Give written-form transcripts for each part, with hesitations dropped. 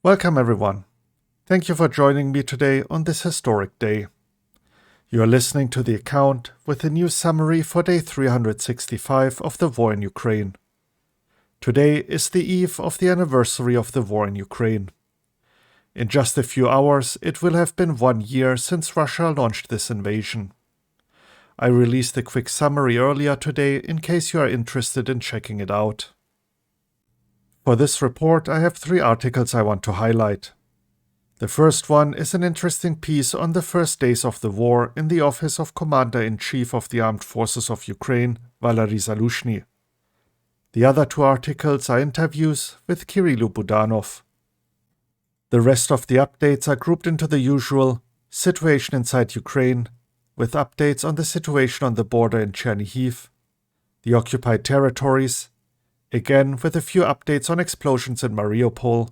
Welcome everyone. Thank you for joining me today on this historic day. You are listening to the account with the news summary for day 365 of the war in Ukraine. Today is the eve of the anniversary of the war in Ukraine. In just a few hours, it will have been 1 year since Russia launched this invasion. I released a quick summary earlier today in case you are interested in checking it out. For this report, I have 3 articles I want to highlight. The first one is an interesting piece on the first days of the war in the office of Commander-in-Chief of the Armed Forces of Ukraine, Valery Zaluzhny. The other 2 articles are interviews with Kirill Budanov. The rest of the updates are grouped into the usual situation inside Ukraine, with updates on the situation on the border in Chernihiv, the occupied territories, again with a few updates on explosions in Mariupol,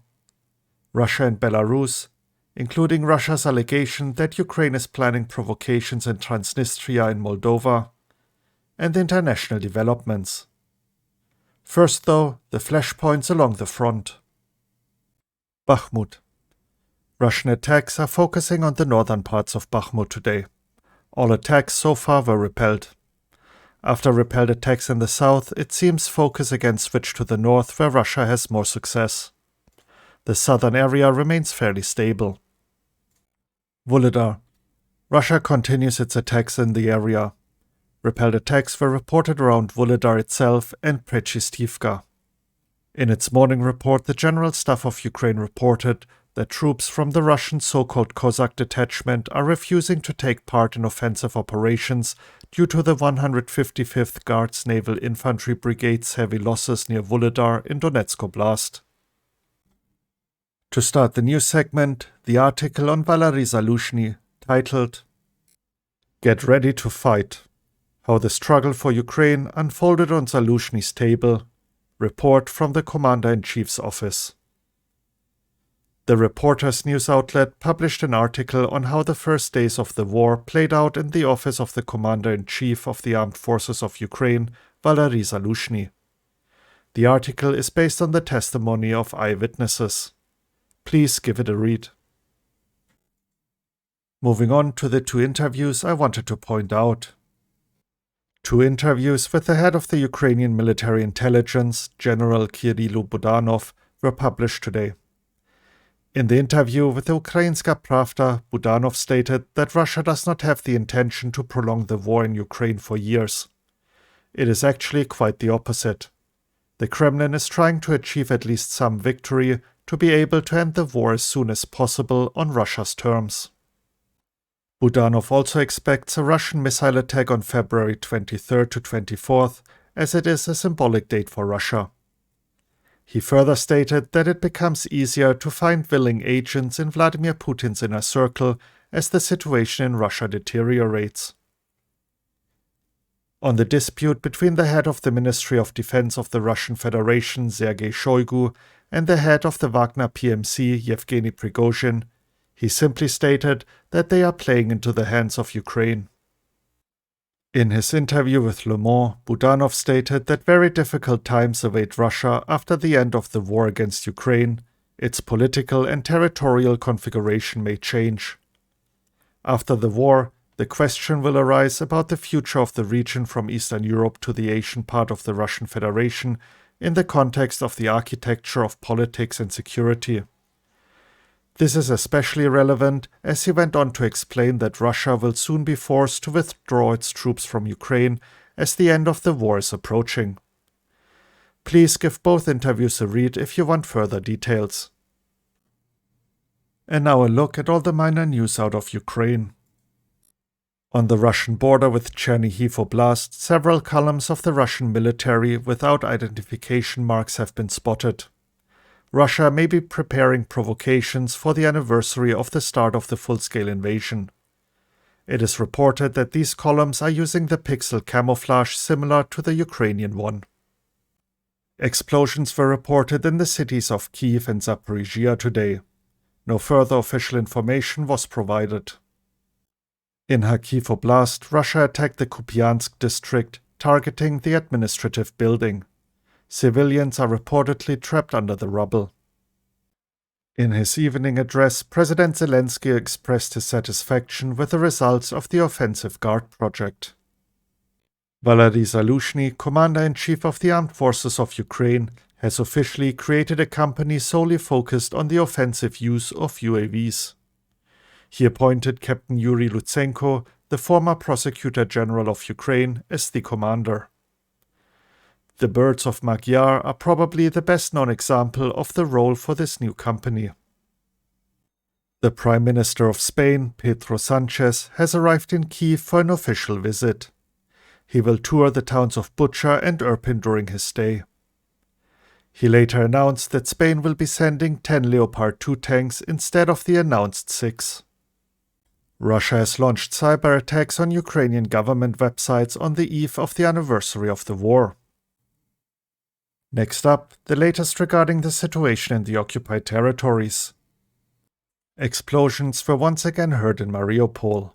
Russia and Belarus, including Russia's allegation that Ukraine is planning provocations in Transnistria in Moldova, and international developments. First, though, the flashpoints along the front. Bakhmut. Russian attacks are focusing on the northern parts of Bakhmut today. All attacks so far were repelled. After repelled attacks in the south, it seems focus again switched to the north, where Russia has more success. The southern area remains fairly stable. Vuhledar. Russia continues its attacks in the area. Repelled attacks were reported around Vuhledar itself and Prechestivka. In its morning report, the General Staff of Ukraine reported that troops from the Russian so-called Cossack detachment are refusing to take part in offensive operations due to the 155th Guards Naval Infantry Brigade's heavy losses near Vuhledar in Donetsk Oblast. To start the news segment, the article on Valery Zaluzhny, titled "Get Ready to Fight: How the Struggle for Ukraine Unfolded on Zaluzhny's Table", report from the Commander-in-Chief's office. The Reporters news outlet published an article on how the first days of the war played out in the office of the Commander-in-Chief of the Armed Forces of Ukraine, Valery Zaluzhny. The article is based on the testimony of eyewitnesses. Please give it a read. Moving on to the 2 interviews I wanted to point out. 2 interviews with the head of the Ukrainian military intelligence, General Kirill Budanov, were published today. In the interview with the Ukrainska Pravda, Budanov stated that Russia does not have the intention to prolong the war in Ukraine for years. It is actually quite the opposite. The Kremlin is trying to achieve at least some victory to be able to end the war as soon as possible on Russia's terms. Budanov also expects a Russian missile attack on February 23rd to 24th, as it is a symbolic date for Russia. He further stated that it becomes easier to find willing agents in Vladimir Putin's inner circle as the situation in Russia deteriorates. On the dispute between the head of the Ministry of Defense of the Russian Federation, Sergei Shoigu, and the head of the Wagner PMC, Yevgeny Prigozhin, he simply stated that they are playing into the hands of Ukraine. In his interview with Le Monde, Budanov stated that very difficult times await Russia after the end of the war against Ukraine. Its political and territorial configuration may change. After the war, the question will arise about the future of the region from Eastern Europe to the Asian part of the Russian Federation in the context of the architecture of politics and security. This is especially relevant as he went on to explain that Russia will soon be forced to withdraw its troops from Ukraine as the end of the war is approaching. Please give both interviews a read if you want further details. And now a look at all the minor news out of Ukraine. On the Russian border with Chernihiv Oblast, several columns of the Russian military without identification marks have been spotted. Russia may be preparing provocations for the anniversary of the start of the full-scale invasion. It is reported that these columns are using the pixel camouflage similar to the Ukrainian one. Explosions were reported in the cities of Kyiv and Zaporizhia today. No further official information was provided. In Kharkiv Oblast, Russia attacked the Kupiansk district, targeting the administrative building. Civilians are reportedly trapped under the rubble. In his evening address, President Zelensky expressed his satisfaction with the results of the Offensive Guard project. Valery Zaluzhny, Commander-in-Chief of the Armed Forces of Ukraine, has officially created a company solely focused on the offensive use of UAVs. He appointed Captain Yuri Lutsenko, the former Prosecutor General of Ukraine, as the commander. The Birds of Magyar are probably the best-known example of the role for this new company. The Prime Minister of Spain, Pedro Sánchez, has arrived in Kyiv for an official visit. He will tour the towns of Bucha and Irpin during his stay. He later announced that Spain will be sending 10 Leopard 2 tanks instead of the announced 6. Russia has launched cyber attacks on Ukrainian government websites on the eve of the anniversary of the war. Next up, the latest regarding the situation in the occupied territories. Explosions were once again heard in Mariupol.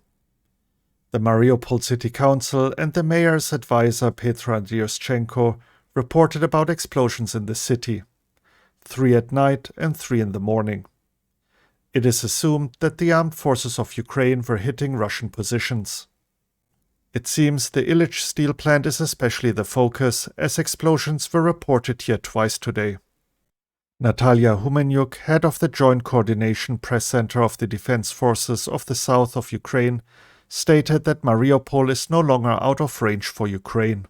The Mariupol City Council and the mayor's advisor Petro Andriyushchenko reported about explosions in the city, 3 at night and 3 in the morning. It is assumed that the armed forces of Ukraine were hitting Russian positions. It seems the Ilyich steel plant is especially the focus, as explosions were reported here twice today. Natalia Humenyuk, head of the Joint Coordination Press Center of the Defense Forces of the south of Ukraine, stated that Mariupol is no longer out of range for Ukraine.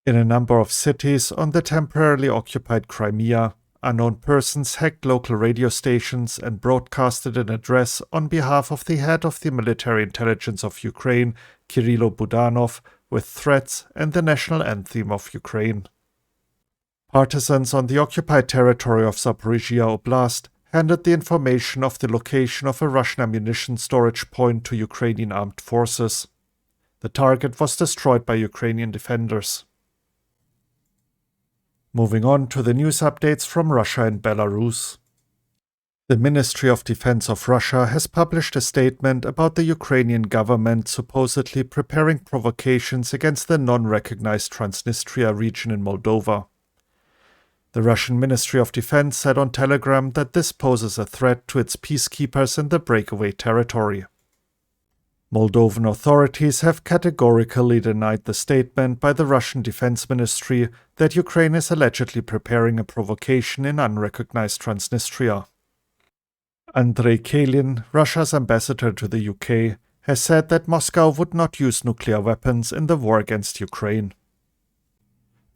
In a number of cities on the temporarily occupied Crimea, unknown persons hacked local radio stations and broadcasted an address on behalf of the head of the military intelligence of Ukraine, Kirilo Budanov, with threats and the national anthem of Ukraine. Partisans on the occupied territory of Zaporizhia Oblast handed the information of the location of a Russian ammunition storage point to Ukrainian armed forces. The target was destroyed by Ukrainian defenders. Moving on to the news updates from Russia and Belarus. The Ministry of Defense of Russia has published a statement about the Ukrainian government supposedly preparing provocations against the non-recognized Transnistria region in Moldova. The Russian Ministry of Defense said on Telegram that this poses a threat to its peacekeepers in the breakaway territory. Moldovan authorities have categorically denied the statement by the Russian Defense Ministry that Ukraine is allegedly preparing a provocation in unrecognized Transnistria. Andrei Kalin, Russia's ambassador to the UK, has said that Moscow would not use nuclear weapons in the war against Ukraine.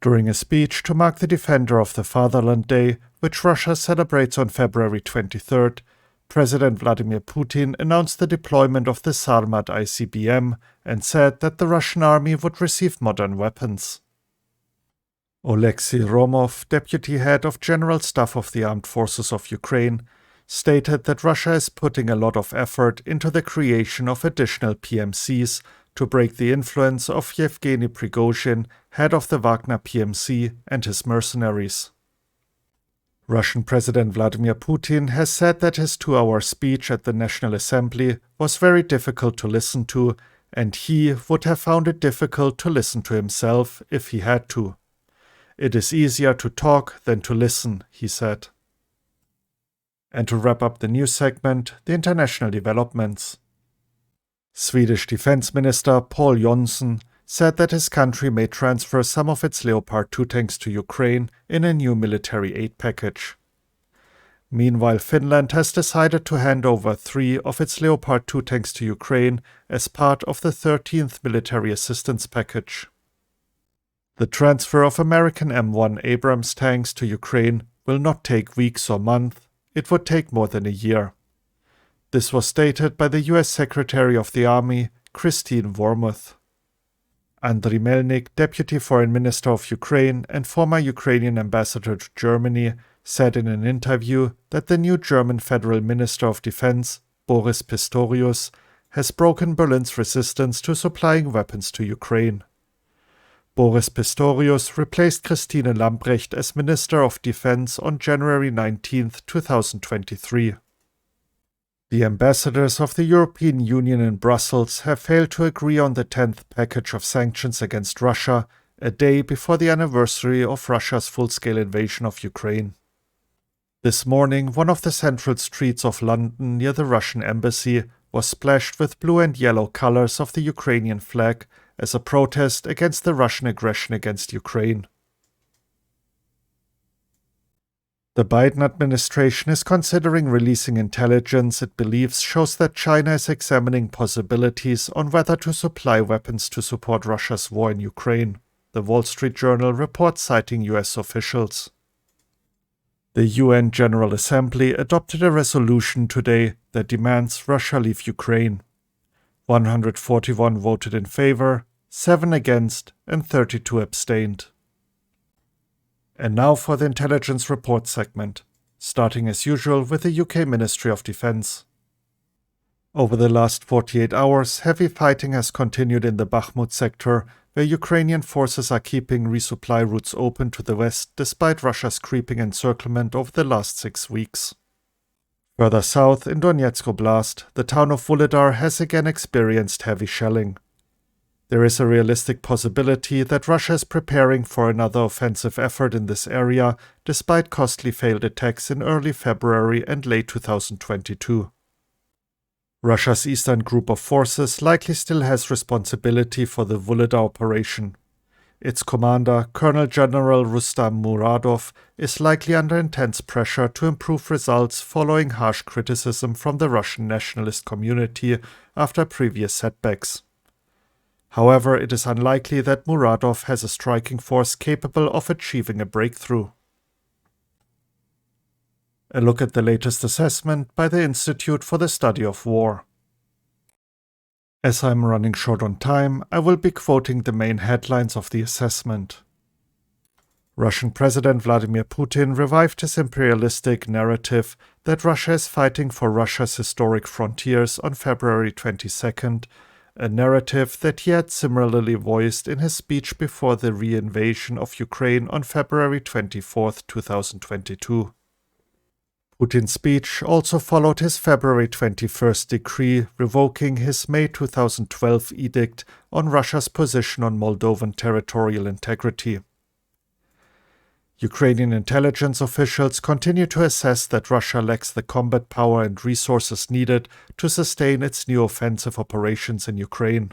During a speech to mark the Defender of the Fatherland Day, which Russia celebrates on February 23rd, President Vladimir Putin announced the deployment of the Sarmat ICBM and said that the Russian army would receive modern weapons. Oleksiy Romov, deputy head of General Staff of the Armed Forces of Ukraine, stated that Russia is putting a lot of effort into the creation of additional PMCs to break the influence of Yevgeny Prigozhin, head of the Wagner PMC, and his mercenaries. Russian President Vladimir Putin has said that his 2-hour speech at the National Assembly was very difficult to listen to, and he would have found it difficult to listen to himself if he had to. It is easier to talk than to listen, he said. And to wrap up the news segment, the international developments. Swedish Defense Minister Paul Jonsson said that his country may transfer some of its Leopard 2 tanks to Ukraine in a new military aid package. Meanwhile, Finnland has decided to hand over 3 of its Leopard 2 tanks to Ukraine as part of the 13th military assistance package. The transfer of American M1 Abrams tanks to Ukraine will not take weeks or months, it would take more than a year. This was stated by the US Secretary of the Army, Christine Wormuth. Andriy Melnyk, Deputy Foreign Minister of Ukraine and former Ukrainian ambassador to Germany, said in an interview that the new German Federal Minister of Defense, Boris Pistorius, has broken Berlin's resistance to supplying weapons to Ukraine. Boris Pistorius replaced Christine Lambrecht as Minister of Defense on January 19, 2023. The ambassadors of the European Union in Brussels have failed to agree on the 10th package of sanctions against Russia, a day before the anniversary of Russia's full-scale invasion of Ukraine. This morning, one of the central streets of London near the Russian embassy was splashed with blue and yellow colors of the Ukrainian flag as a protest against the Russian aggression against Ukraine. The Biden administration is considering releasing intelligence it believes shows that China is examining possibilities on whether to supply weapons to support Russia's war in Ukraine, the Wall Street Journal reports citing US officials. The UN General Assembly adopted a resolution today that demands Russia leave Ukraine. 141 voted in favor, 7 against, and 32 abstained. And now for the Intelligence Report segment, starting as usual with the UK Ministry of Defence. Over the last 48 hours, heavy fighting has continued in the Bakhmut sector, where Ukrainian forces are keeping resupply routes open to the west despite Russia's creeping encirclement over the last 6 weeks. Further south, in Donetsk Oblast, the town of Vuhledar has again experienced heavy shelling. There is a realistic possibility that Russia is preparing for another offensive effort in this area, despite costly failed attacks in early February and late 2022. Russia's eastern group of forces likely still has responsibility for the Vuhledar operation. Its commander, Colonel General Rustam Muradov, is likely under intense pressure to improve results following harsh criticism from the Russian nationalist community after previous setbacks. However, it is unlikely that Muradov has a striking force capable of achieving a breakthrough. A look at the latest assessment by the Institute for the Study of War. As I'm running short on time, I will be quoting the main headlines of the assessment. Russian President Vladimir Putin revived his imperialistic narrative that Russia is fighting for Russia's historic frontiers on February 22nd, a narrative that he had similarly voiced in his speech before the re-invasion of Ukraine on February 24, 2022. Putin's speech also followed his February 21st decree revoking his May 2012 edict on Russia's position on Moldovan territorial integrity. Ukrainian intelligence officials continue to assess that Russia lacks the combat power and resources needed to sustain its new offensive operations in Ukraine.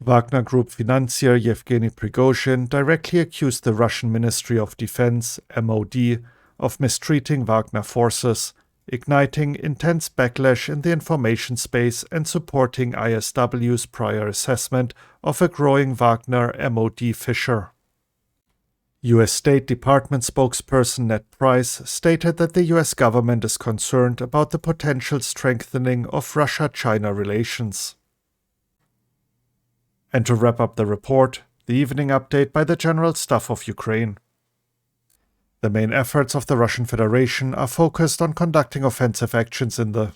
Wagner Group financier Yevgeny Prigozhin directly accused the Russian Ministry of Defense, MOD, of mistreating Wagner forces, igniting intense backlash in the information space and supporting ISW's prior assessment of a growing Wagner MOD fissure. U.S. State Department spokesperson Ned Price stated that the U.S. government is concerned about the potential strengthening of Russia-China relations. And to wrap up the report, the evening update by the General Staff of Ukraine. The main efforts of the Russian Federation are focused on conducting offensive actions in the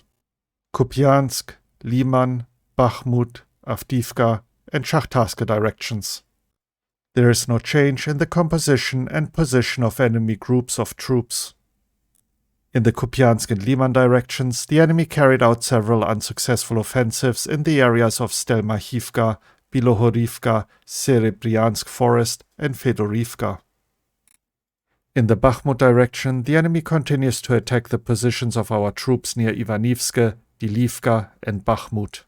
Kupiansk, Liman, Bakhmut, Avdiivka, and Shahtarska directions. There is no change in the composition and position of enemy groups of troops. In the Kupiansk and Liman directions, the enemy carried out several unsuccessful offensives in the areas of Stelmachivka, Bilohorivka, Serebryansk Forest, and Fedorivka. In the Bakhmut direction, the enemy continues to attack the positions of our troops near Ivanivske, Dilivka, and Bakhmut.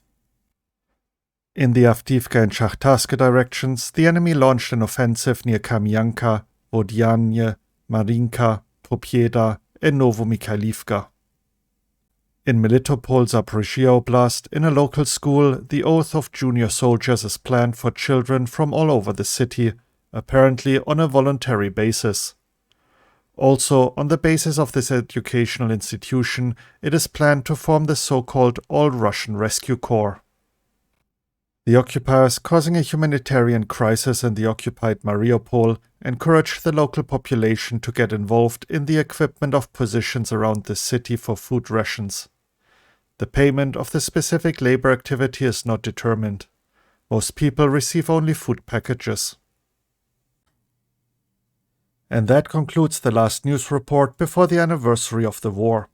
In the Avdiivka and Shahtarska directions, the enemy launched an offensive near Kamyanka, Vodianye, Marinka, Pobjeda, and Novomikhailivka. In Melitopol, Zaporizhia Oblast, in a local school, the oath of junior soldiers is planned for children from all over the city, apparently on a voluntary basis. Also, on the basis of this educational institution, it is planned to form the so-called All-Russian Rescue Corps. The occupiers, causing a humanitarian crisis in the occupied Mariupol, encouraged the local population to get involved in the equipment of positions around the city for food rations. The payment of the specific labor activity is not determined. Most people receive only food packages. And that concludes the last news report before the anniversary of the war.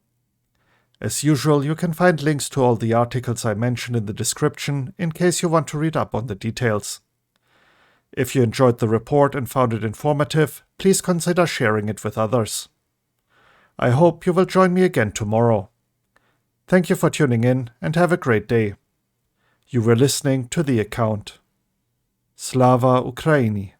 As usual, you can find links to all the articles I mentioned in the description in case you want to read up on the details. If you enjoyed the report and found it informative, please consider sharing it with others. I hope you will join me again tomorrow. Thank you for tuning in and have a great day. You were listening to The Account. Slava Ukraini.